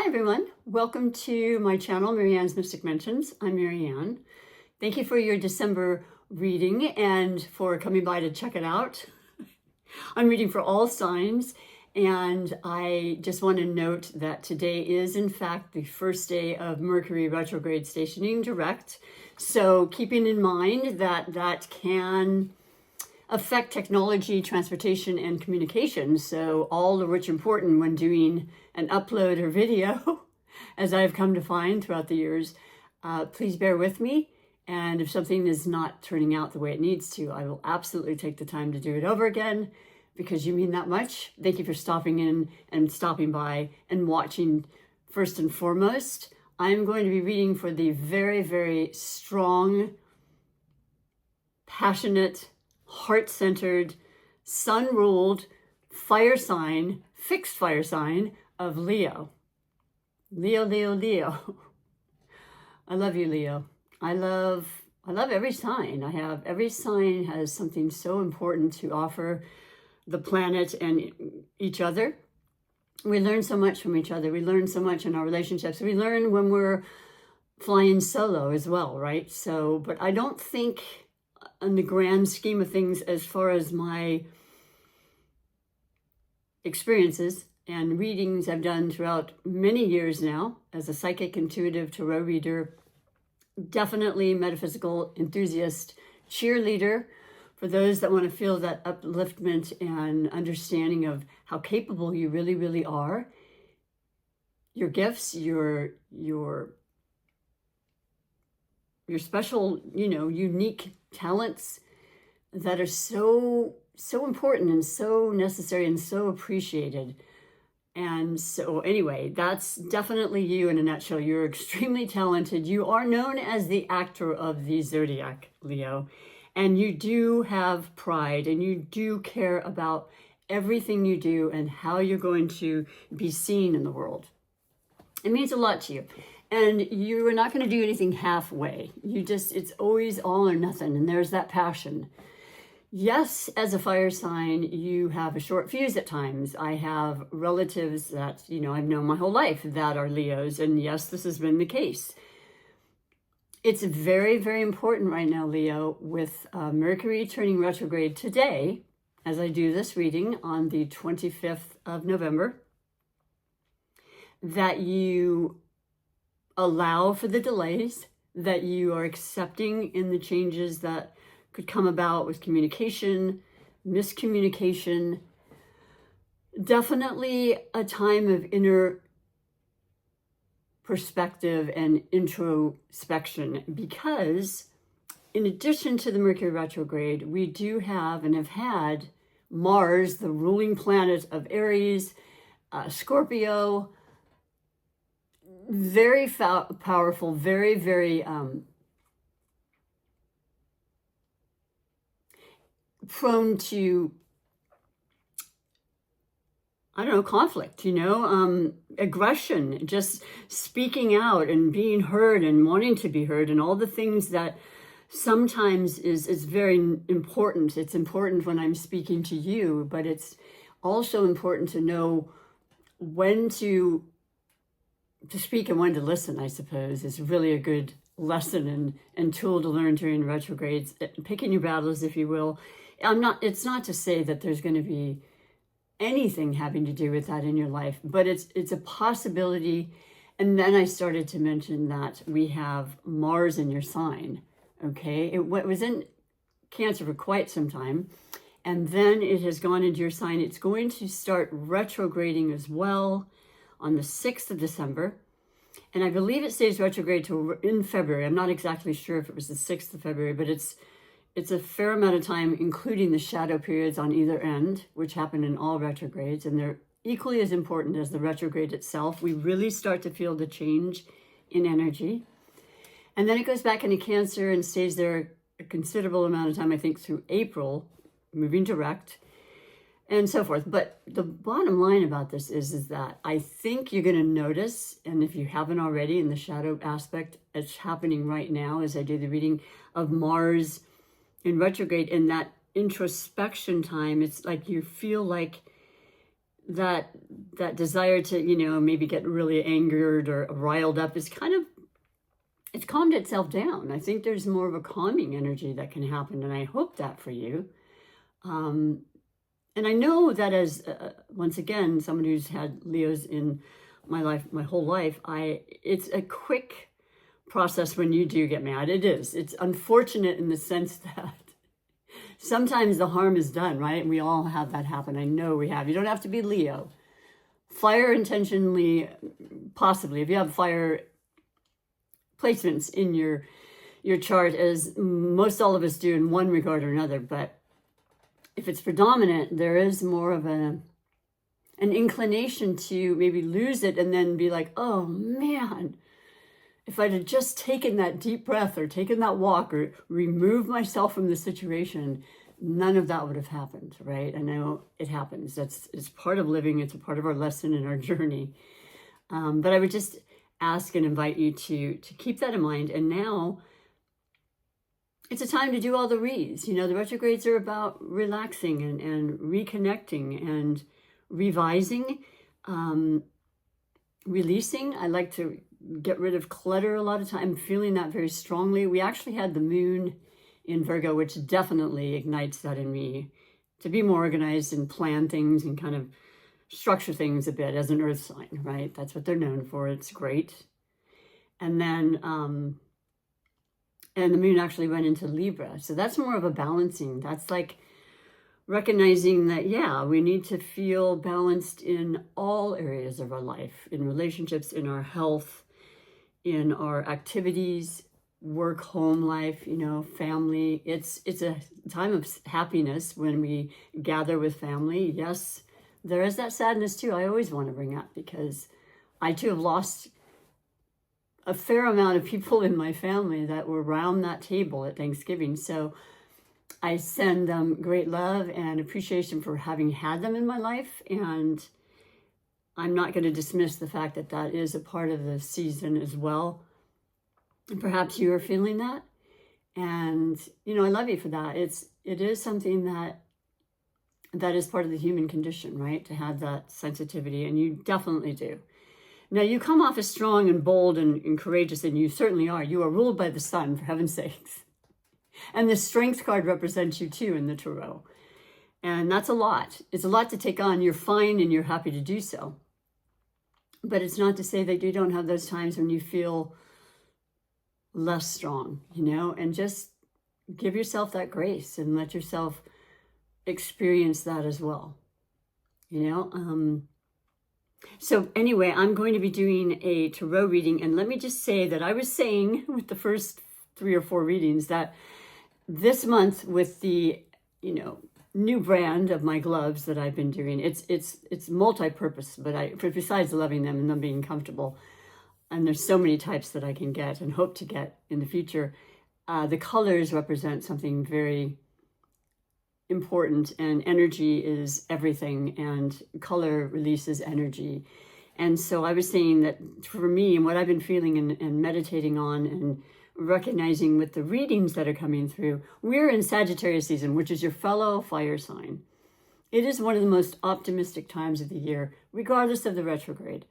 Hi everyone, welcome to my channel, Marianne's Mystic Mentions. I'm Marianne. Thank you for your December reading and for coming by to check it out. I'm reading for all signs, and I just want to note that today is in fact the first day of Mercury retrograde stationing direct. So keeping in mind that that can affect technology, transportation, and communication. So all of which important when doing an upload or video, as I've come to find throughout the years. Please bear with me. And if something is not turning out the way it needs to, I will absolutely take the time to do it over again because you mean that much. Thank you for stopping in and stopping by and watching. First and foremost, I'm going to be reading for the very, very strong, passionate, heart-centered, sun-ruled fire sign, fixed fire sign of Leo. Leo. I love you, Leo. I love every sign. Every sign has something so important to offer the planet and each other. We learn so much from each other. We learn so much in our relationships. We learn when we're flying solo as well, right? So, but I don't think in the grand scheme of things, as far as my experiences and readings I've done throughout many years now as a psychic, intuitive, tarot reader, definitely metaphysical enthusiast, cheerleader for those that want to feel that upliftment and understanding of how capable you really, really are. Your gifts, your special, unique talents that are so important and so necessary and so appreciated. And so anyway, that's definitely you in a nutshell. You're extremely talented. You are known as the actor of the zodiac, Leo, and you do have pride and you do care about everything you do and how you're going to be seen in the world. It means a lot to you. And you are not going to do anything halfway. It's always all or nothing. And there's that passion. Yes, as a fire sign, you have a short fuse at times. I have relatives that, I've known my whole life that are Leos. And yes, this has been the case. It's very, very important right now, Leo, with Mercury turning retrograde today, as I do this reading on the 25th of November, that you allow for the delays, that you are accepting in the changes that could come about with communication, miscommunication. Definitely a time of inner perspective and introspection, because in addition to the Mercury retrograde, we do have and have had Mars, the ruling planet of Aries, Scorpio, very powerful, very, very prone to, conflict, aggression, just speaking out and being heard and wanting to be heard, and all the things that sometimes is very important. It's important when I'm speaking to you, but it's also important to know when to speak and when to listen, I suppose, is really a good lesson and tool to learn during retrogrades. Picking your battles, if you will. It's not to say that there's going to be anything having to do with that in your life, but it's a possibility. And then I started to mention that we have Mars in your sign. Okay, it was in Cancer for quite some time, and then it has gone into your sign. It's going to start retrograding as well on the 6th of December. And I believe it stays retrograde in February. I'm not exactly sure if it was the 6th of February, but it's a fair amount of time, including the shadow periods on either end, which happen in all retrogrades. And they're equally as important as the retrograde itself. We really start to feel the change in energy. And then it goes back into Cancer and stays there a considerable amount of time, I think through April, moving direct, and so forth. But the bottom line about this is that I think you're going to notice, and if you haven't already, in the shadow aspect, it's happening right now as I do the reading of Mars in retrograde, in that introspection time. It's like you feel like that desire to, maybe get really angered or riled up is it's calmed itself down. I think there's more of a calming energy that can happen, and I hope that for you. And I know that as, once again, someone who's had Leos in my life, my whole life, it's a quick process when you do get mad. It is. It's unfortunate in the sense that sometimes the harm is done, right? And we all have that happen. I know we have. You don't have to be Leo. Fire intentionally, possibly, if you have fire placements in your chart, as most all of us do in one regard or another, but if it's predominant, there is more of an inclination to maybe lose it and then be like, oh man, if I'd have just taken that deep breath or taken that walk or removed myself from the situation, none of that would have happened, right? I know it happens. It's part of living. It's a part of our lesson and our journey. But I would just ask and invite you to keep that in mind. And now it's a time to do all the reads. The retrogrades are about relaxing and reconnecting and revising, releasing. I like to get rid of clutter a lot of time. I'm feeling that very strongly. We actually had the moon in Virgo, which definitely ignites that in me to be more organized and plan things and kind of structure things a bit as an earth sign, right? That's what they're known for. It's great. And then, and the moon actually went into Libra. So that's more of a balancing. That's like recognizing that, yeah, we need to feel balanced in all areas of our life, in relationships, in our health, in our activities, work, home life, family. It's a time of happiness when we gather with family. Yes, there is that sadness too. I always want to bring up because I too have lost a fair amount of people in my family that were around that table at Thanksgiving. So I send them great love and appreciation for having had them in my life. And I'm not going to dismiss the fact that that is a part of the season as well. And perhaps you are feeling that. And, I love you for that. It is something that is part of the human condition, right? To have that sensitivity, and you definitely do. Now, you come off as strong and bold and courageous, and you certainly are. You are ruled by the sun, for heaven's sakes. And the strength card represents you too in the tarot. And that's a lot. It's a lot to take on. You're fine and you're happy to do so. But it's not to say that you don't have those times when you feel less strong, and just give yourself that grace and let yourself experience that as well. So anyway, I'm going to be doing a tarot reading, and let me just say that I was saying with the first 3 or 4 readings that this month with the, new brand of my gloves that I've been doing, it's multi-purpose, but besides loving them and them being comfortable, and there's so many types that I can get and hope to get in the future, the colors represent something very important, and energy is everything, and color releases energy. And so I was saying that for me, and what I've been feeling and meditating on and recognizing with the readings that are coming through, we're in Sagittarius season, which is your fellow fire sign. It is one of the most optimistic times of the year, regardless of the retrograde.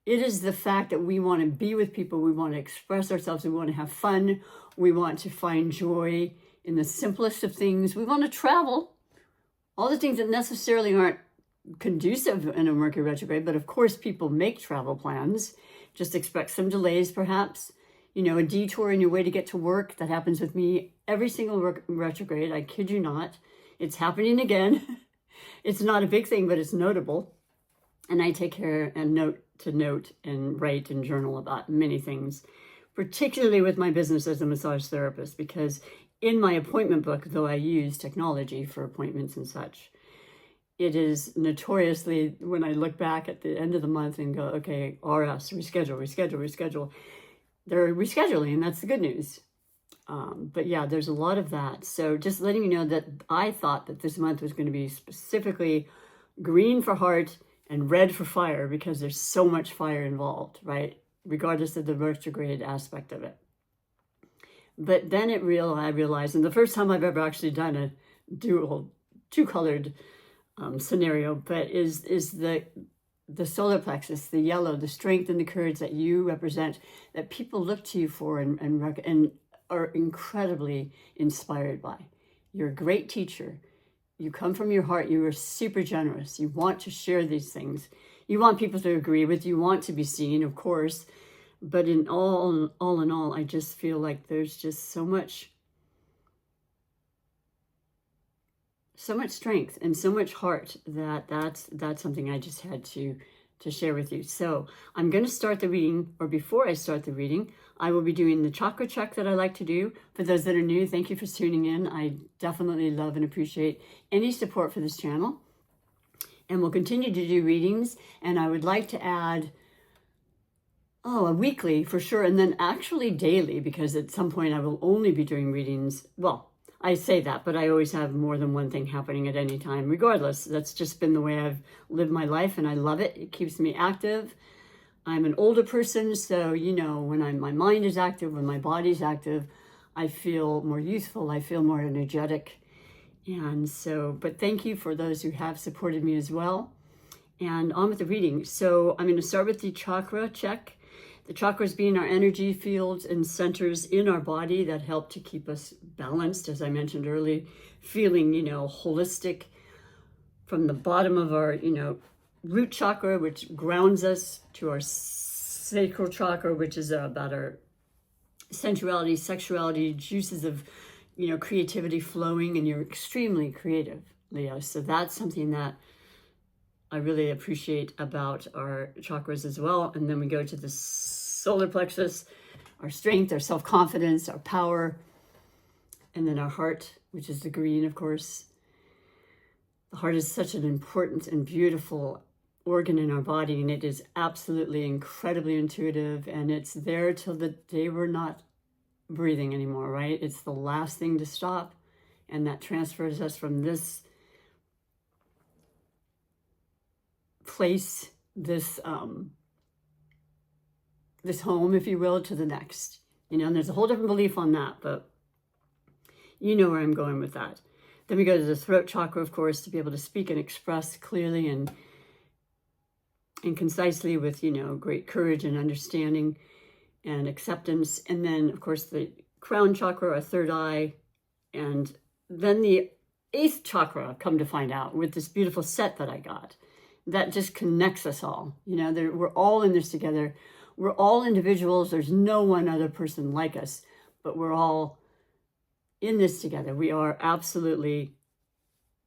It is the fact that we want to be with people, we want to express ourselves, we want to have fun, we want to find joy in the simplest of things. We want to travel, all the things that necessarily aren't conducive in a Mercury retrograde, but of course people make travel plans. Just expect some delays perhaps, a detour in your way to get to work. That happens with me every single retrograde. I kid you not. It's happening again. It's not a big thing, but it's notable. And I take care and note and write and journal about many things, particularly with my business as a massage therapist, because in my appointment book, though I use technology for appointments and such, it is notoriously, when I look back at the end of the month and go, okay, RS, reschedule, they're rescheduling. That's the good news. But yeah, there's a lot of that. So just letting you know that I thought that this month was going to be specifically green for heart and red for fire, because there's so much fire involved, right? Regardless of the retrograde aspect of it. But then I realized, and the first time I've ever actually done a dual, two-colored scenario, but is the solar plexus, the yellow, the strength and the courage that you represent, that people look to you for and are incredibly inspired by. You're a great teacher. You come from your heart. You are super generous. You want to share these things. You want people to agree with you. You want to be seen, of course. But in all in all, I just feel like there's just so much strength and so much heart that's something I just had to share with you. So I'm going to start the reading, or before I start the reading, I will be doing the chakra check that I like to do. For those that are new, thank you for tuning in. I definitely love and appreciate any support for this channel. And we'll continue to do readings. And I would like to add, a weekly for sure. And then actually daily, because at some point I will only be doing readings. Well, I say that, but I always have more than one thing happening at any time, regardless. That's just been the way I've lived my life, and I love it. It keeps me active. I'm an older person, so, when my mind is active, when my body's active, I feel more youthful. I feel more energetic. And so, but thank you for those who have supported me as well. And on with the reading. So I'm going to start with the chakra check. The chakras being our energy fields and centers in our body that help to keep us balanced, as I mentioned earlier, feeling, holistic from the bottom of our, root chakra, which grounds us, to our sacral chakra, which is about our sensuality, sexuality, juices of, creativity flowing, and you're extremely creative, Leo. So that's something that I really appreciate about our chakras as well. And then we go to the solar plexus, our strength, our self-confidence, our power, and then our heart, which is the green, of course. The heart is such an important and beautiful organ in our body, and it is absolutely incredibly intuitive, and it's there till the day we're not breathing anymore, right? It's the last thing to stop, and that transfers us from this place, this home, if you will, to the next. And there's a whole different belief on that, but you know where I'm going with that. Then we go to the throat chakra, of course, to be able to speak and express clearly and concisely with, great courage and understanding and acceptance. And then, of course, the crown chakra, our third eye, and then the 8th chakra, come to find out, with this beautiful set that I got. That just connects us all. We're all in this together. We're all individuals. There's no one other person like us, but we're all in this together. We are absolutely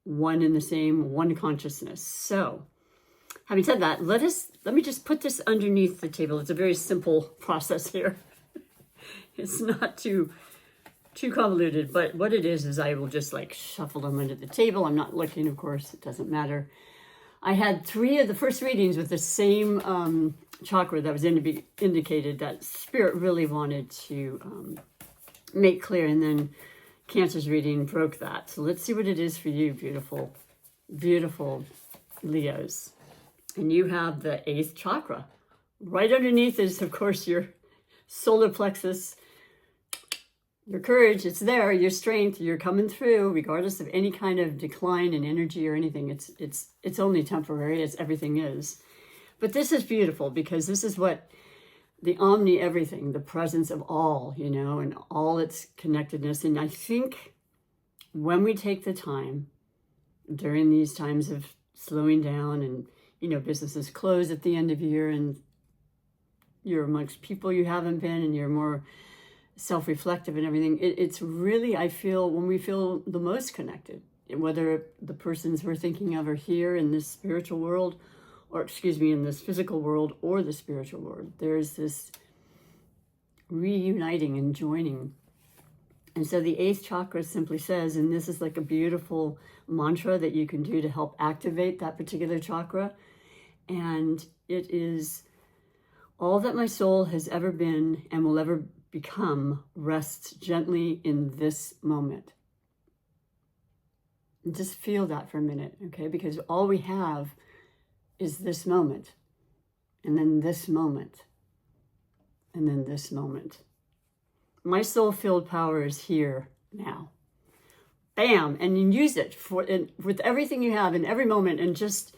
one in the same, one consciousness. So, having said that, let me just put this underneath the table. It's a very simple process here. It's not too convoluted, but what it is I will just shuffle them under the table. I'm not looking, of course, it doesn't matter. I had 3 of the first readings with the same chakra that was indicated that Spirit really wanted to make clear, and then Cancer's reading broke that. So let's see what it is for you, beautiful, beautiful Leos. And you have the 8th chakra. Right underneath is, of course, your solar plexus, your courage. It's there, your strength. You're coming through, regardless of any kind of decline in energy or anything. It's only temporary, as everything is. But this is beautiful, because this is what the omni everything, the presence of all, and all its connectedness. And I think when we take the time during these times of slowing down and, businesses close at the end of year, and you're amongst people you haven't been, and you're more self-reflective and everything, it's really, I feel, when we feel the most connected, whether the persons we're thinking of are here in this spiritual world, or in this physical world or the spiritual world. There's this reuniting and joining. And so the 8th chakra simply says, and this is like a beautiful mantra that you can do to help activate that particular chakra, and it is, all that my soul has ever been and will ever become rests gently in this moment. And just feel that for a minute, okay? Because all we have is this moment, and then this moment, and then this moment. My soul-filled power is here now. bam, and you use it with everything you have in every moment, and just,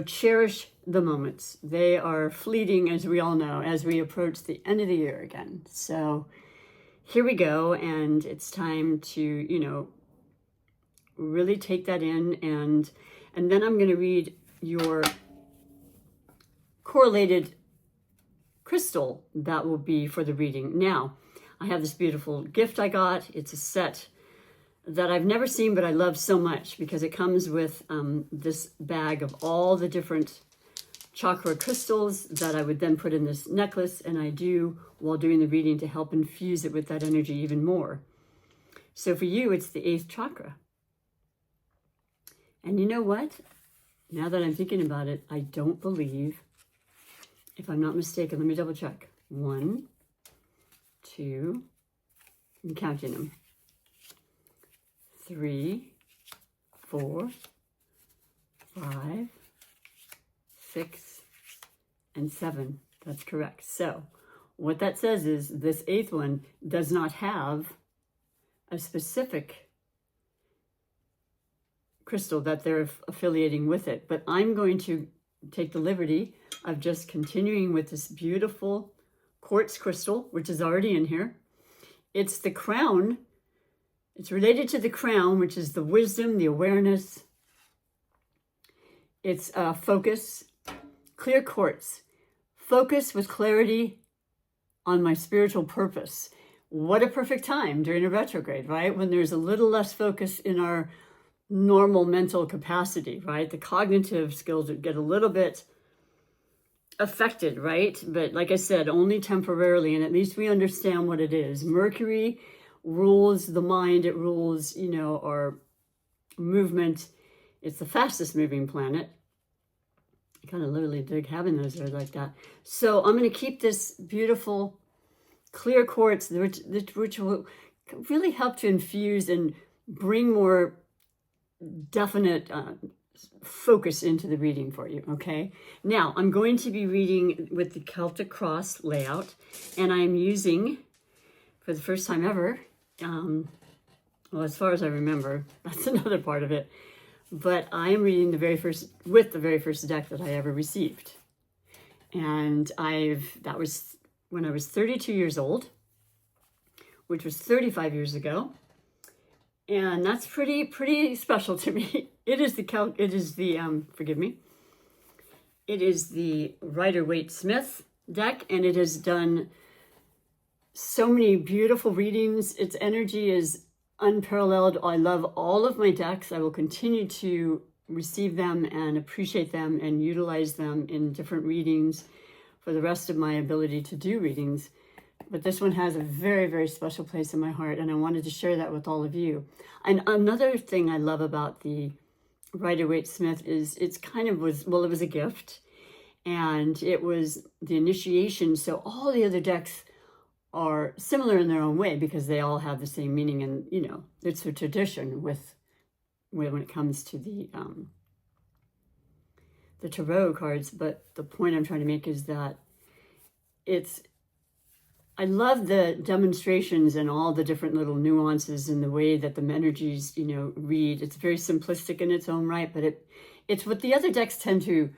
cherish the moments. They are fleeting, as we all know, as we approach the end of the year again. So here we go, and it's time to, really take that in, and then I'm going to read your correlated crystal that will be for the reading. Now, I have this beautiful gift I got. It's a set that I've never seen, but I love so much because it comes with this bag of all the different chakra crystals that I would then put in this necklace, and I do while doing the reading to help infuse it with that energy even more. So for you, it's the 8th chakra. And you know what? Now that I'm thinking about it, I don't believe, if I'm not mistaken, let me double check. 1, 2, I'm counting them. 3, 4, 5, 6, and 7. That's correct. So what that says is this 8th one does not have a specific crystal that they're affiliating with it. But I'm going to take the liberty of just continuing with this beautiful quartz crystal, which is already in here. It's the crown. It's related to the crown, which is the wisdom, the awareness. It's focus, clear quartz. Focus with clarity on my spiritual purpose. What a perfect time during a retrograde, right? When there's a little less focus in our normal mental capacity, right? The cognitive skills would get a little bit affected, right? But like I said, only temporarily, and at least we understand what it is. Mercury rules the mind. It rules, our movement. It's the fastest moving planet. I kind of literally dig having those there like that. So I'm going to keep this beautiful clear quartz, which will really help to infuse and bring more definite focus into the reading for you, okay? Now, I'm going to be reading with the Celtic Cross layout, and I'm using, for the first time ever, well, as far as I remember, that's another part of it, but I am reading the very first deck that I ever received. And that was when I was 32 years old, which was 35 years ago. And that's pretty special to me. It is the Rider-Waite-Smith deck, and it has done so many beautiful readings. Its energy is unparalleled. I love all of my decks. I will continue to receive them and appreciate them and utilize them in different readings for the rest of my ability to do readings. But this one has a very, very special place in my heart, and I wanted to share that with all of you. And another thing I love about the Rider-Waite-Smith is it was a gift, and it was the initiation. So all the other decks are similar in their own way because they all have the same meaning, and it's a tradition when it comes to the tarot cards. But the point I'm trying to make is that I love the demonstrations and all the different little nuances in the way that the energies, read. It's very simplistic in its own right, but it's what the other decks tend to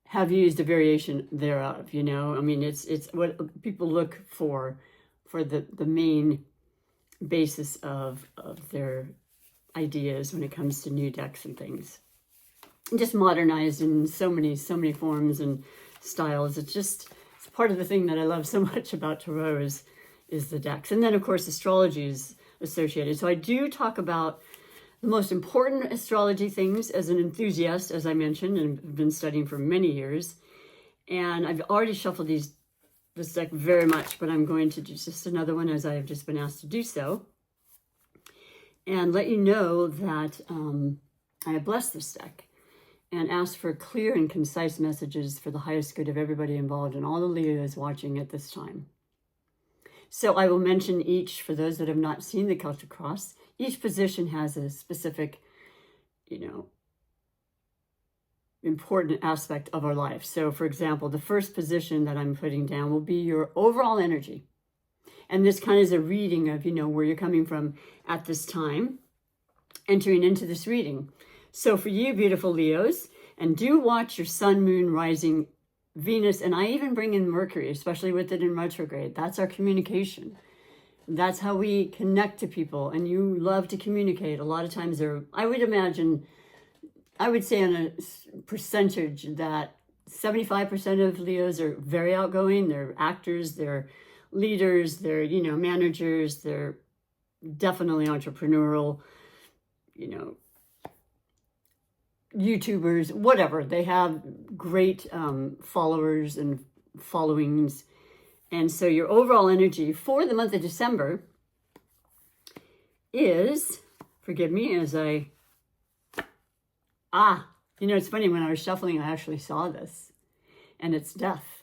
have used a variation thereof, I mean, it's what people look for the main basis of their ideas when it comes to new decks and things. Just modernized in so many forms and styles. It's part of the thing that I love so much about tarot is the decks. And then, of course, astrology is associated. So I do talk about the most important astrology things as an enthusiast, as I mentioned, and have been studying for many years. And I've already shuffled this deck very much, but I'm going to do just another one as I have just been asked to do so. And let you know that I have blessed this deck and asked for clear and concise messages for the highest good of everybody involved and all the Leos watching at this time. So I will mention each, for those that have not seen the Celtic Cross, each position has a specific, important aspect of our life. So for example, the first position that I'm putting down will be your overall energy. And this kind of is a reading of, where you're coming from at this time, entering into this reading. So for you, beautiful Leos, and do watch your sun, moon, rising, Venus, and I even bring in Mercury, especially with it in retrograde. That's our communication. That's how we connect to people. And you love to communicate. A lot of times I would say on a percentage that 75% of Leos are very outgoing. They're actors, they're leaders, they're, managers, they're definitely entrepreneurial, YouTubers, whatever. They have great followers and followings. And so your overall energy for the month of December is, forgive me as it's funny, when I was shuffling, I actually saw this, and it's death.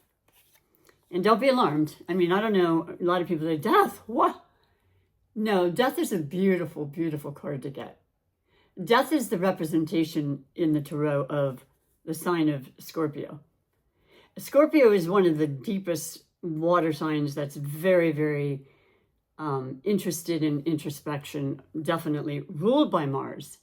And don't be alarmed. I mean, I don't know, a lot of people say, death, what? No, death is a beautiful, beautiful card to get. Death is the representation in the tarot of the sign of Scorpio. Scorpio is one of the deepest water signs that's very, very interested in introspection, definitely ruled by Mars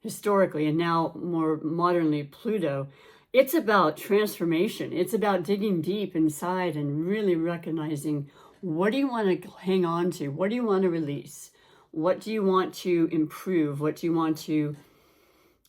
historically, and now more modernly Pluto. It's about transformation. It's about digging deep inside and really recognizing, what do you want to hang on to? What do you want to release? What do you want to improve? What do you want to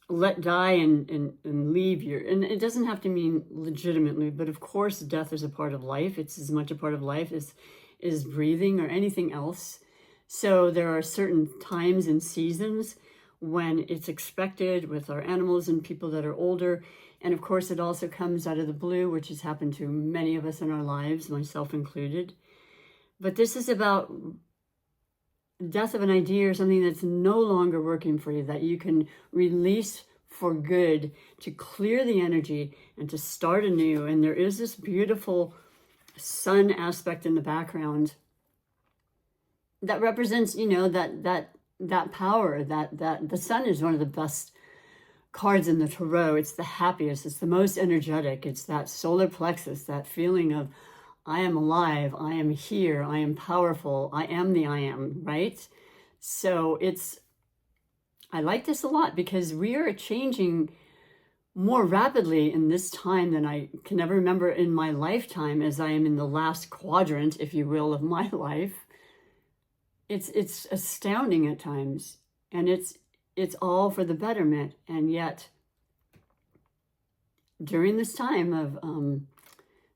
let die and leave your, and it doesn't have to mean legitimately, but of course death is a part of life. It's as much a part of life as is breathing or anything else. So there are certain times and seasons when it's expected with our animals and people that are older. And of course it also comes out of the blue, which has happened to many of us in our lives, myself included. But this is about death of an idea or something that's no longer working for you, that you can release for good, to clear the energy and to start anew. And there is this beautiful sun aspect in the background that represents, that power, that the sun is one of the best cards in the tarot. It's the happiest, it's the most energetic. It's that solar plexus, that feeling of, I am alive, I am here, I am powerful, I am the I am, right? So I like this a lot because we are changing more rapidly in this time than I can ever remember in my lifetime, as I am in the last quadrant, if you will, of my life. It's astounding at times, and it's all for the betterment. And yet, during this time of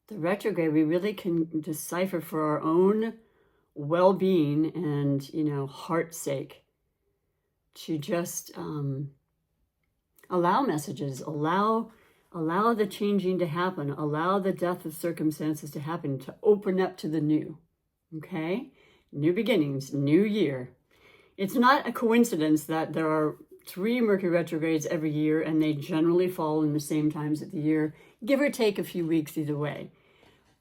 the retrograde, we really can decipher for our own well-being and, heart's sake, to just allow messages, allow the changing to happen, allow the death of circumstances to happen, to open up to the new, okay? New beginnings, new year. It's not a coincidence that there are 3 Mercury retrogrades every year, and they generally fall in the same times of the year, give or take a few weeks either way.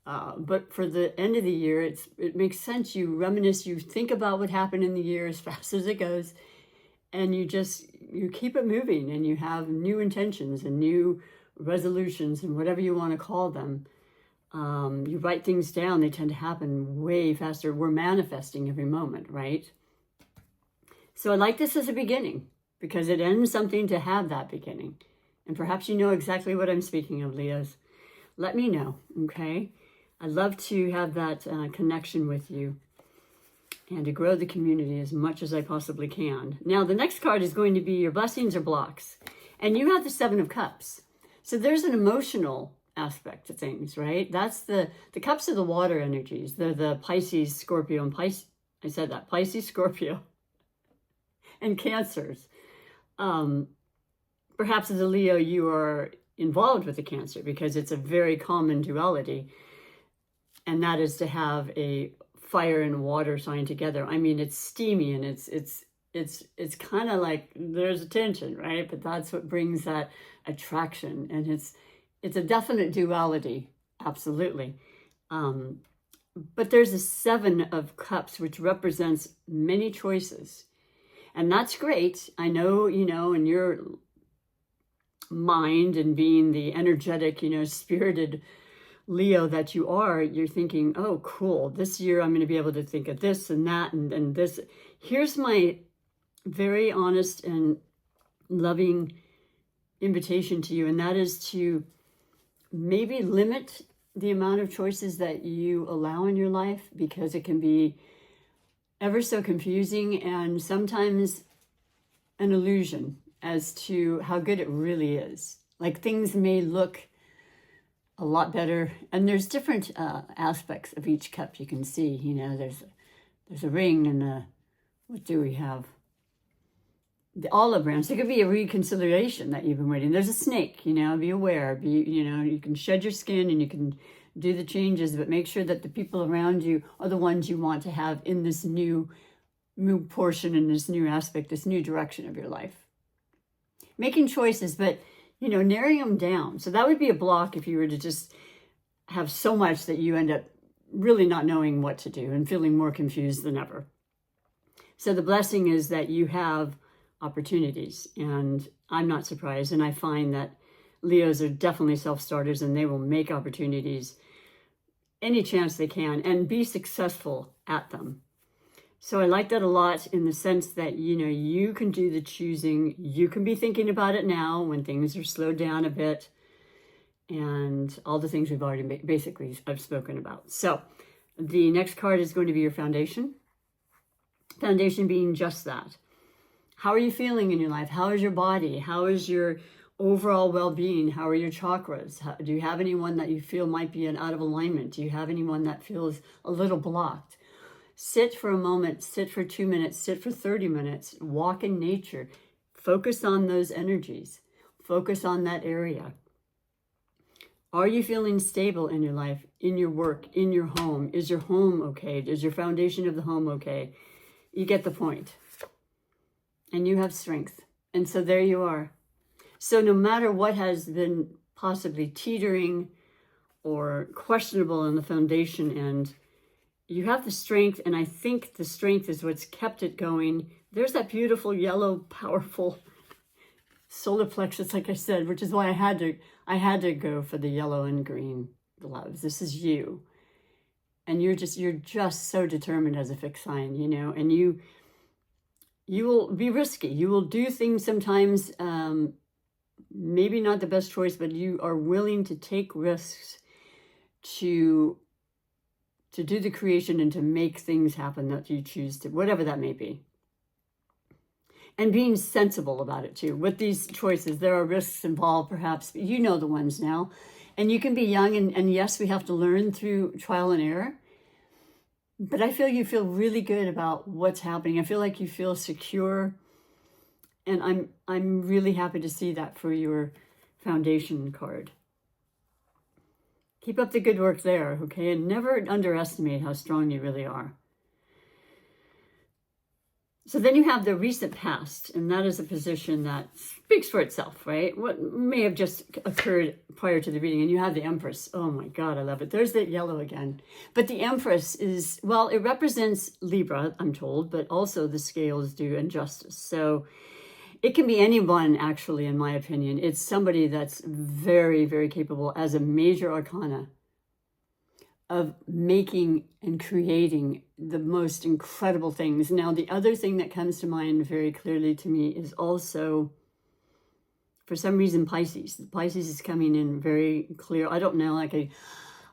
But for the end of the year, it makes sense. You reminisce, you think about what happened in the year as fast as it goes, and you keep it moving, and you have new intentions and new resolutions and whatever you want to call them. You write things down, they tend to happen way faster. We're manifesting every moment, right? So I like this as a beginning, because it ends something to have that beginning. And perhaps you know exactly what I'm speaking of, Leos. Let me know, okay? I'd love to have that connection with you and to grow the community as much as I possibly can. Now, the next card is going to be your blessings or blocks. And you have the 7 of Cups. So there's an emotional aspect to things, right? That's the cups of the water energies. They're the Pisces, Scorpio, and Pisces, Scorpio, and Cancers. Perhaps as a Leo, you are involved with the Cancer because it's a very common duality, and that is to have a fire and water sign together. I mean, it's steamy and it's kind of like there's a tension, right? But that's what brings that attraction, and it's a definite duality, absolutely. But there's a 7 of Cups, which represents many choices. And that's great. I know, in your mind and being the energetic, spirited Leo that you are, you're thinking, oh, cool, this year I'm going to be able to think of this and that and this. Here's my very honest and loving invitation to you, and that is to maybe limit the amount of choices that you allow in your life, because it can be ever so confusing and sometimes an illusion as to how good it really is. Like, things may look a lot better, and there's different aspects of each cup you can see. You know, there's a ring and what do we have? The olive branch. It could be a reconciliation that you've been waiting. There's a snake, you know, be aware. You can shed your skin and you can do the changes, but make sure that the people around you are the ones you want to have in this new portion, in this new aspect, this new direction of your life. Making choices, but, narrowing them down. So that would be a block if you were to just have so much that you end up really not knowing what to do and feeling more confused than ever. So the blessing is that you have opportunities, and I'm not surprised. And I find that Leos are definitely self-starters, and they will make opportunities any chance they can and be successful at them. So I like that a lot, in the sense that, you can do the choosing. You can be thinking about it now when things are slowed down a bit, and all the things we've already basically I've spoken about. So the next card is going to be your foundation. Foundation being just that. How are you feeling in your life? How is your body? How is your overall well-being? How are your chakras? Do you have anyone that you feel might be out of alignment? Do you have anyone that feels a little blocked? Sit for a moment, sit for 2 minutes, sit for 30 minutes, walk in nature. Focus on those energies. Focus on that area. Are you feeling stable in your life, in your work, in your home? Is your home okay? Is your foundation of the home okay? You get the point. And you have strength. And so there you are. So no matter what has been possibly teetering or questionable in the foundation end, you have the strength, and I think the strength is what's kept it going. There's that beautiful yellow, powerful solar plexus, like I said, which is why I had to go for the yellow and green gloves. This is you. And you're just so determined as a fixed sign, and you will be risky. You will do things sometimes, maybe not the best choice, but you are willing to take risks to do the creation and to make things happen that you choose to, whatever that may be. And being sensible about it too. With these choices, there are risks involved, perhaps. You know the ones now. And you can be young, and yes, we have to learn through trial and error. But I feel you feel really good about what's happening. I feel like you feel secure. And I'm really happy to see that for your foundation card. Keep up the good work there, okay? And never underestimate how strong you really are. So then you have the recent past, and that is a position that speaks for itself, right? What may have just occurred prior to the reading, and you have the Empress. Oh my God, I love it. There's that yellow again. But the Empress is, well, it represents Libra, I'm told, but also the scales do, and justice. So it can be anyone, actually, in my opinion. It's somebody that's very, very capable as a major arcana of making and creating the most incredible things. Now, the other thing that comes to mind very clearly to me is also, for some reason, Pisces. Pisces is coming in very clear. I don't know,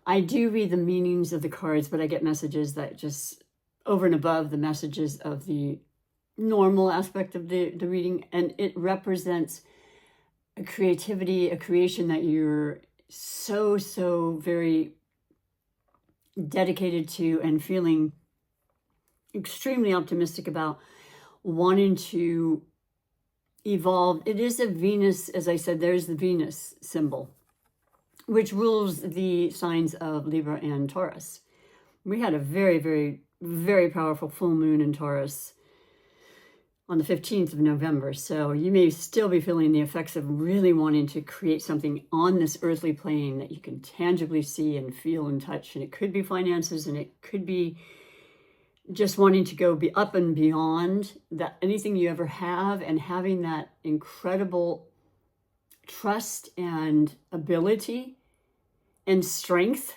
I do read the meanings of the cards, but I get messages that just over and above the messages of the normal aspect of the reading, and it represents a creativity, a creation that you're so very dedicated to and feeling extremely optimistic about, wanting to evolve. It is a Venus, as I said, there's the Venus symbol, which rules the signs of Libra and Taurus. We had a very powerful full moon in Taurus on the 15th of November. So you may still be feeling the effects of really wanting to create something on this earthly plane that you can tangibly see and feel and touch. And it could be finances, and it could be just wanting to go up and beyond that, anything you ever have, and having that incredible trust and ability and strength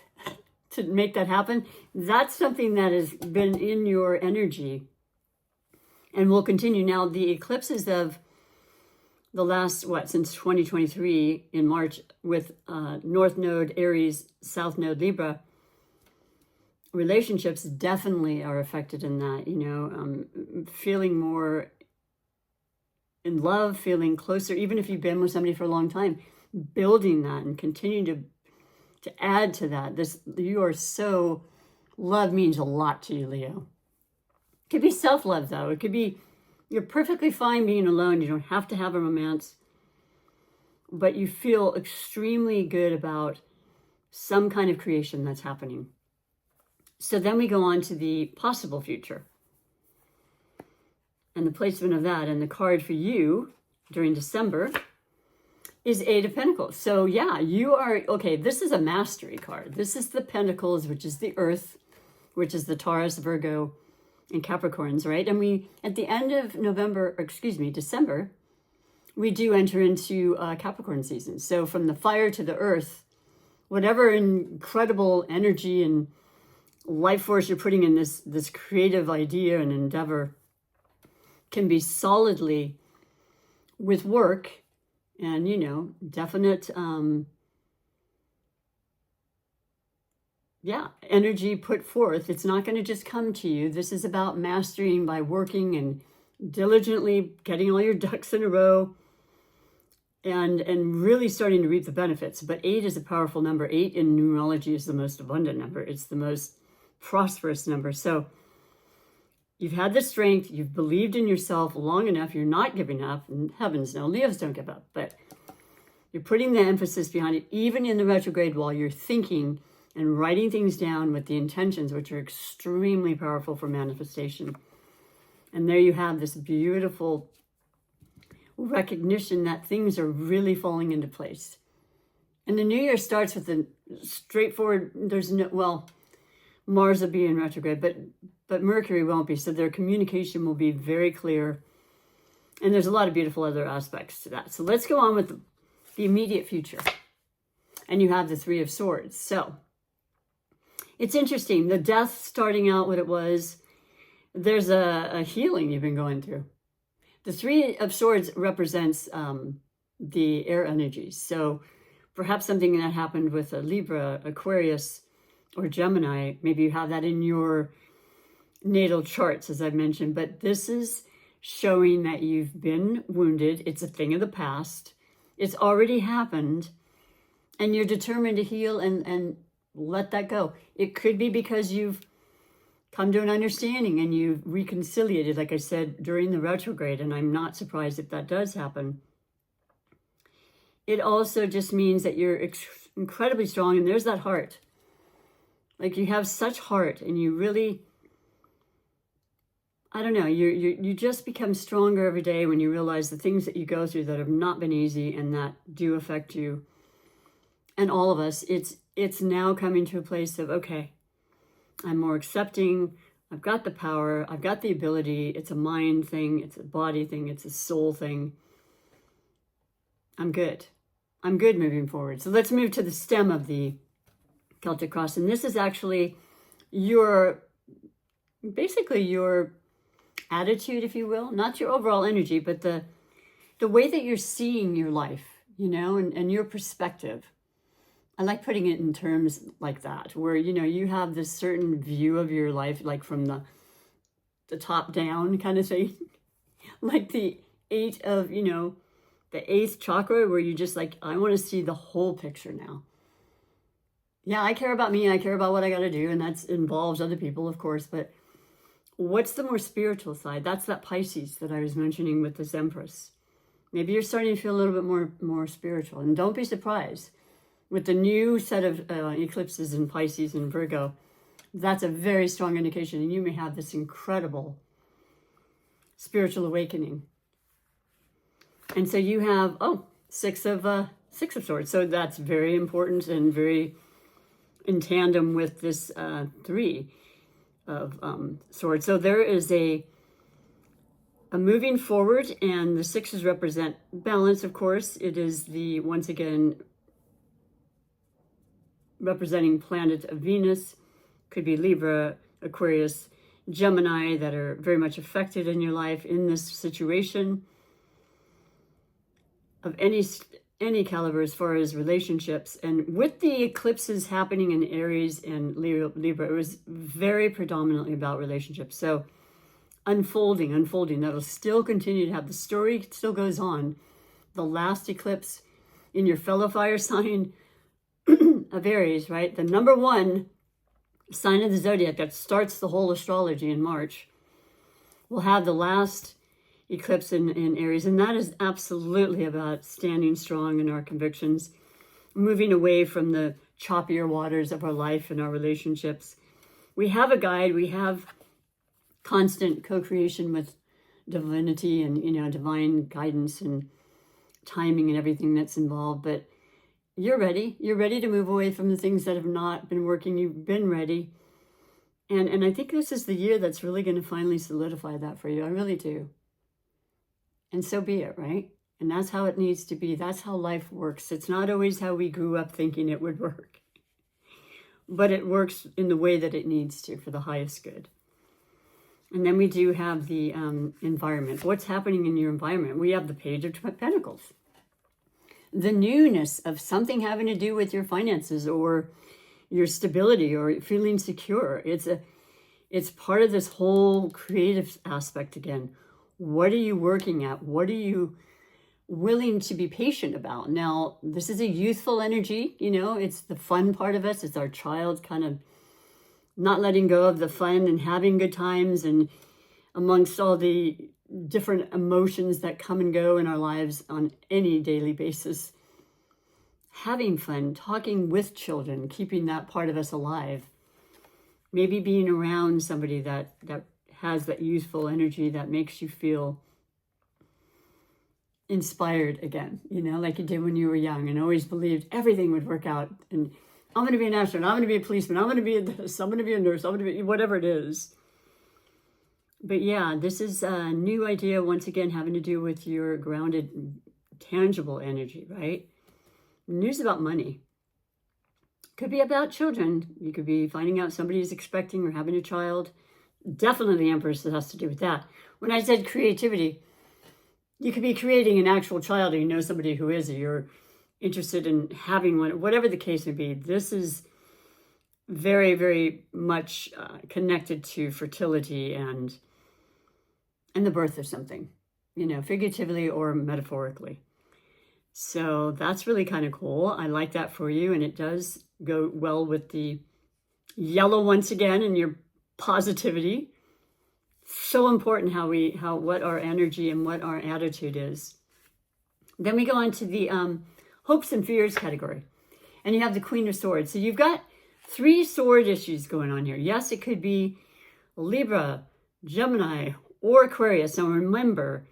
to make that happen. That's something that has been in your energy and will continue. Now, the eclipses of the last, since 2023 in March with North Node Aries, South Node Libra, relationships definitely are affected in that, feeling more in love, feeling closer, even if you've been with somebody for a long time, building that and continuing to add to that. Love means a lot to you, Leo. It could be self-love, though. It could be you're perfectly fine being alone. You don't have to have a romance, but you feel extremely good about some kind of creation that's happening. So then we go on to the possible future and the placement of that. And the card for you during December is Eight of Pentacles. So yeah, you are, okay, this is a mastery card. This is the Pentacles, which is the Earth, which is the Taurus, Virgo, and Capricorns, right? And we, at the end of December, we do enter into Capricorn season. So from the fire to the earth, whatever incredible energy and life force you're putting in this creative idea and endeavor can be solidly with work and, definite, energy put forth. It's not going to just come to you. This is about mastering by working and diligently getting all your ducks in a row and really starting to reap the benefits. But 8 is a powerful number. 8 in numerology is the most abundant number. It's the most prosperous number. So you've had the strength. You've believed in yourself long enough. You're not giving up. And heavens no, Leos don't give up. But you're putting the emphasis behind it, even in the retrograde, while you're thinking and writing things down with the intentions, which are extremely powerful for manifestation. And there you have this beautiful recognition that things are really falling into place. And the new year starts with a straightforward, Mars will be in retrograde, but Mercury won't be. So their communication will be very clear. And there's a lot of beautiful other aspects to that. So let's go on with the immediate future. And you have the Three of Swords. So it's interesting. The death starting out what it was, there's a healing you've been going through. The Three of Swords represents the air energies. So perhaps something that happened with a Libra, Aquarius, or Gemini, maybe you have that in your natal charts, as I've mentioned. But this is showing that you've been wounded. It's a thing of the past. It's already happened. And you're determined to heal and let that go. It could be because you've come to an understanding and you've reconciliated, like I said, during the retrograde, and I'm not surprised if that does happen. It also just means that you're incredibly strong, and there's that heart. Like you have such heart, and you really, I don't know, you just become stronger every day when you realize the things that you go through that have not been easy and that do affect you. And all of us, it's now coming to a place of, okay, I'm more accepting. I've got the power. I've got the ability. It's a mind thing. It's a body thing. It's a soul thing. I'm good. I'm good moving forward. So let's move to the stem of the Celtic cross. And this is actually basically your attitude, if you will, not your overall energy, but the way that you're seeing your life, and your perspective. I like putting it in terms like that, where, you have this certain view of your life, like from the top down kind of thing, like the 8 of, the 8th chakra, where you just like, I want to see the whole picture now. Yeah, I care about me. I care about what I got to do. And that involves other people, of course. But what's the more spiritual side? That's that Pisces that I was mentioning with this Empress. Maybe you're starting to feel a little bit more spiritual. And don't be surprised. With the new set of eclipses in Pisces and Virgo, that's a very strong indication. And you may have this incredible spiritual awakening. And so you have, Six of Swords. So that's very important and very in tandem with this 3 of Swords. So there is a moving forward, and the 6s represent balance, of course. It is once again, representing planet of Venus. Could be Libra, Aquarius, Gemini that are very much affected in your life in this situation of any caliber as far as relationships. And with the eclipses happening in Aries and Libra, it was very predominantly about relationships. So unfolding, that'll still continue to have, the story still goes on. The last eclipse in your fellow fire sign of Aries, right? The number one sign of the zodiac that starts the whole astrology in March will have the last eclipse in Aries. And that is absolutely about standing strong in our convictions, moving away from the choppier waters of our life and our relationships. We have a guide. We have constant co-creation with divinity and, divine guidance and timing and everything that's involved. But you're ready. You're ready to move away from the things that have not been working. You've been ready. And I think this is the year that's really going to finally solidify that for you. I really do. And so be it, right? And that's how it needs to be. That's how life works. It's not always how we grew up thinking it would work. But it works in the way that it needs to for the highest good. And then we do have the environment. What's happening in your environment? We have the Page of Pentacles. The newness of something having to do with your finances or your stability or feeling secure. It's part of this whole creative aspect again. What are you working at? What are you willing to be patient about? Now, this is a youthful energy, it's the fun part of us. It's our child kind of not letting go of the fun and having good times, and amongst all the different emotions that come and go in our lives on any daily basis. Having fun, talking with children, keeping that part of us alive. Maybe being around somebody that has that youthful energy that makes you feel inspired again, like you did when you were young and always believed everything would work out. And I'm going to be an astronaut, I'm going to be a policeman, I'm going to be this, I'm going to be a nurse, I'm going to be whatever it is. But yeah, this is a new idea, once again, having to do with your grounded, tangible energy, right? News about money. Could be about children. You could be finding out somebody's expecting or having a child. Definitely the Empress has to do with that. When I said creativity, you could be creating an actual child, or you know somebody who is, or you're interested in having one, whatever the case may be. This is very, very much connected to fertility and the birth of something, figuratively or metaphorically. So that's really kind of cool. I like that for you. And it does go well with the yellow once again and your positivity. So important what our energy and what our attitude is. Then we go on to the hopes and fears category. And you have the Queen of Swords. So you've got 3 sword issues going on here. Yes, it could be Libra, Gemini, or Aquarius. Now remember,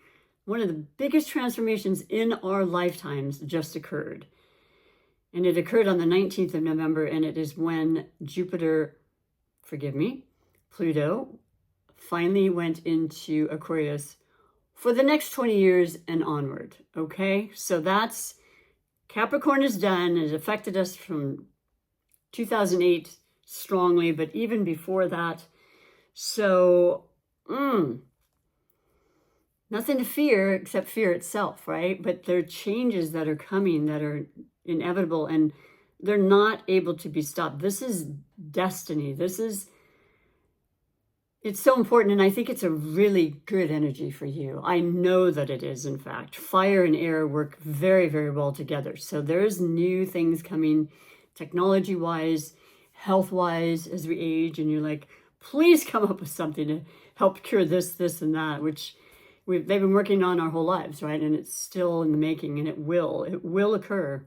one of the biggest transformations in our lifetimes just occurred. And it occurred on the 19th of November, and it is when Pluto finally went into Aquarius for the next 20 years and onward, okay? So that's, Capricorn is done. It affected us from 2008 strongly, but even before that. So, nothing to fear except fear itself, right? But there are changes that are coming that are inevitable, and they're not able to be stopped. This is destiny. It's so important, and I think it's a really good energy for you. I know that it is, in fact. Fire and air work very, very well together. So there's new things coming technology-wise, health-wise as we age, and you're like, please come up with something to help cure this, and that, which they've been working on our whole lives, right? And it's still in the making, and it will occur.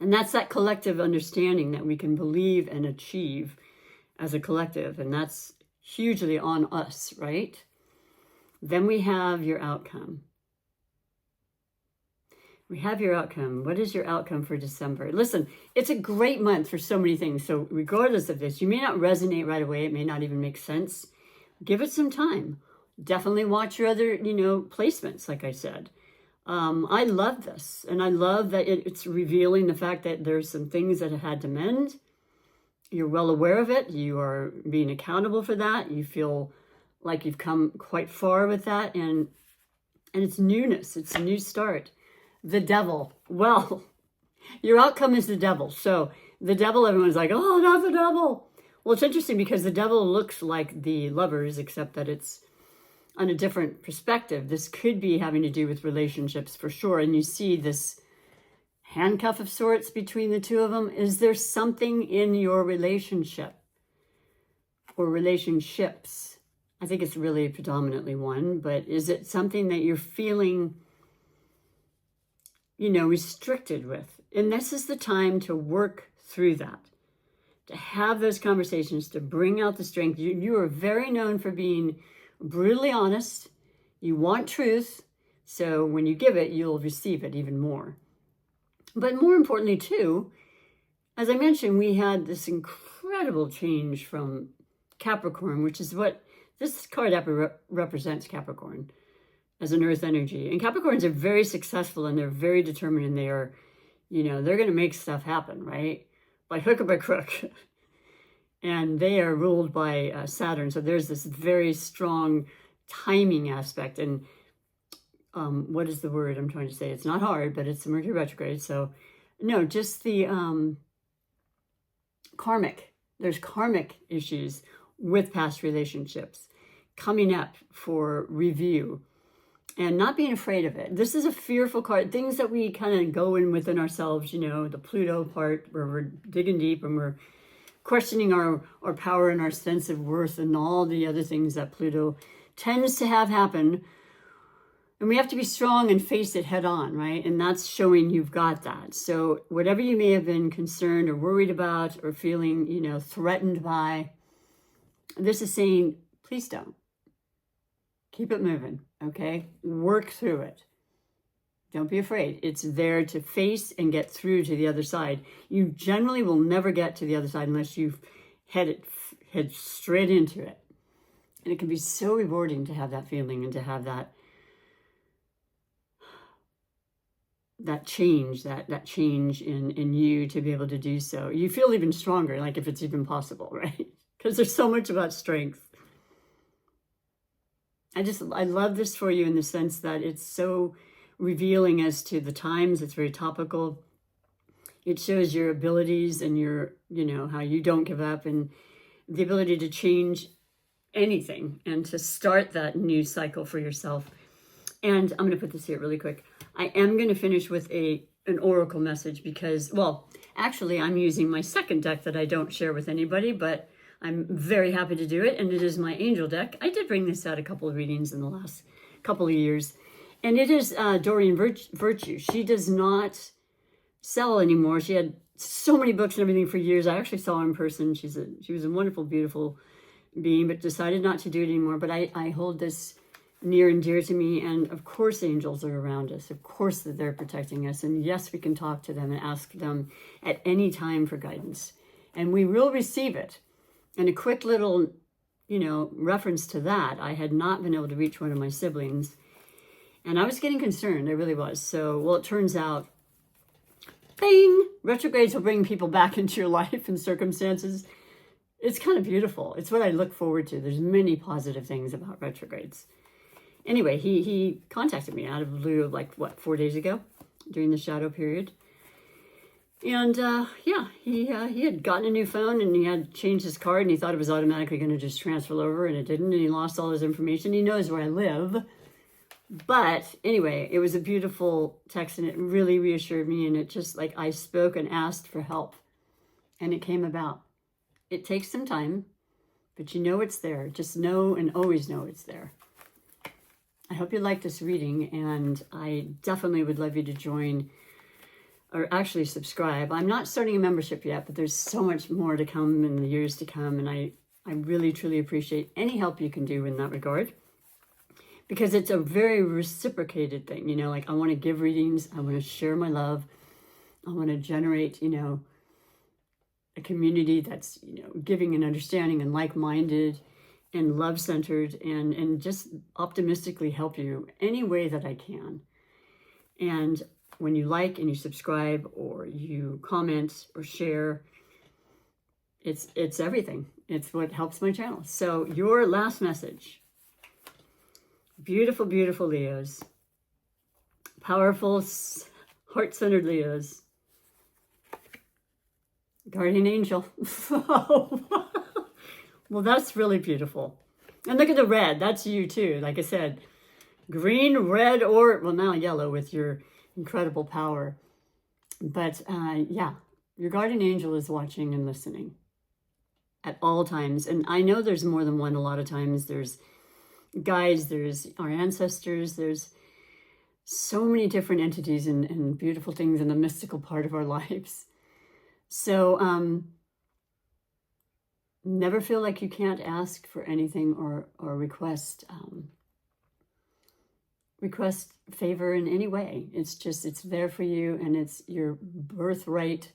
And that's that collective understanding that we can believe and achieve as a collective, and that's hugely on us, right? Then we have your outcome. What is your outcome for December? Listen, it's a great month for so many things. So regardless of this, you may not resonate right away. It may not even make sense. Give it some time. Definitely watch your other, placements, like I said. I love this, and I love that it's revealing the fact that there's some things that have had to mend. You're well aware of it. You are being accountable for that. You feel like you've come quite far with that, and it's newness. It's a new start. The devil. Well, your outcome is the devil. So the devil, everyone's like, oh, not the devil. Well, it's interesting because the devil looks like the Lovers, except that it's on a different perspective. This could be having to do with relationships for sure. And you see this handcuff of sorts between the two of them. Is there something in your relationship or relationships? I think it's really predominantly one, but is it something that you're feeling, restricted with? And this is the time to work through that, to have those conversations, to bring out the strength. You are very known for being brutally honest. You want truth. So when you give it, you'll receive it even more. But more importantly, too, as I mentioned, we had this incredible change from Capricorn, which is what this card represents, Capricorn, as an earth energy. And Capricorns are very successful, and they're very determined, and they are, they're going to make stuff happen, right? By hook or by crook. And they are ruled by Saturn. So there's this very strong timing aspect. And what is the word I'm trying to say? It's not hard, but it's the Mercury retrograde. So no, just the karmic. There's karmic issues with past relationships coming up for review, and not being afraid of it. This is a fearful card. Things that we kind of go in within ourselves, the Pluto part where we're digging deep and we're questioning our power and our sense of worth and all the other things that Pluto tends to have happen. And we have to be strong and face it head on, right? And that's showing you've got that. So whatever you may have been concerned or worried about or feeling, threatened by, this is saying, please don't. Keep it moving, okay? Work through it. Don't be afraid. It's there to face and get through to the other side. You generally will never get to the other side unless you've head straight into it. And it can be so rewarding to have that feeling and to have that change, that change in you to be able to do so. You feel even stronger, like if it's even possible, right? Because there's so much about strength. I love this for you in the sense that it's so revealing as to the times. It's very topical. It shows your abilities and your, how you don't give up, and the ability to change anything and to start that new cycle for yourself. And I'm going to put this here really quick. I am going to finish with an oracle message because, well, actually I'm using my second deck that I don't share with anybody, but I'm very happy to do it, and it is my angel deck. I did bring this out a couple of readings in the last couple of years, and it is Doreen Virtue. She does not sell anymore. She had so many books and everything for years. I actually saw her in person. She was a wonderful, beautiful being, but decided not to do it anymore. But I hold this near and dear to me, and of course angels are around us. Of course that they're protecting us, and yes, we can talk to them and ask them at any time for guidance, and we will receive it. And a quick little, reference to that, I had not been able to reach one of my siblings, and I was getting concerned. I really was. So, well, it turns out, bing, retrogrades will bring people back into your life and circumstances. It's kind of beautiful. It's what I look forward to. There's many positive things about retrogrades. Anyway, he contacted me out of the blue, like, 4 days ago during the shadow period. And he had gotten a new phone, and he had changed his card, and he thought it was automatically going to just transfer over, and it didn't, and he lost all his information. He knows where I live. But anyway, it was a beautiful text, and it really reassured me, and it just, like, I spoke and asked for help, and it came about. It takes some time, but it's there. Just know and always know it's there. I hope you like this reading, and I definitely would love you to join or actually subscribe. I'm not starting a membership yet, but there's so much more to come in the years to come, and I really, truly appreciate any help you can do in that regard, because it's a very reciprocated thing. Like, I want to give readings, I want to share my love, I want to generate, a community that's, giving and understanding and like-minded and love-centered, and just optimistically help you any way that I can. And when you like and you subscribe or you comment or share, it's everything. It's what helps my channel. So your last message. Beautiful, beautiful Leos. Powerful, heart-centered Leos. Guardian angel. Well, that's really beautiful. And look at the red. That's you too. Like I said, green, red, or, well, now yellow with your incredible power. But yeah, your guardian angel is watching and listening at all times. And I know there's more than one a lot of times. There's guides, there's our ancestors, there's so many different entities and beautiful things in the mystical part of our lives. So never feel like you can't ask for anything or request favor in any way. It's just, it's there for you, and it's your birthright.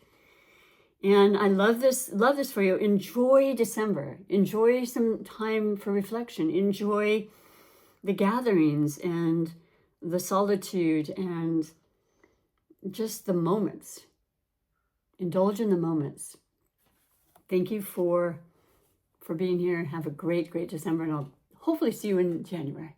And I love this for you. Enjoy December. Enjoy some time for reflection. Enjoy the gatherings and the solitude and just the moments. Indulge in the moments. Thank you for being here. Have a great, great December, and I'll hopefully see you in January.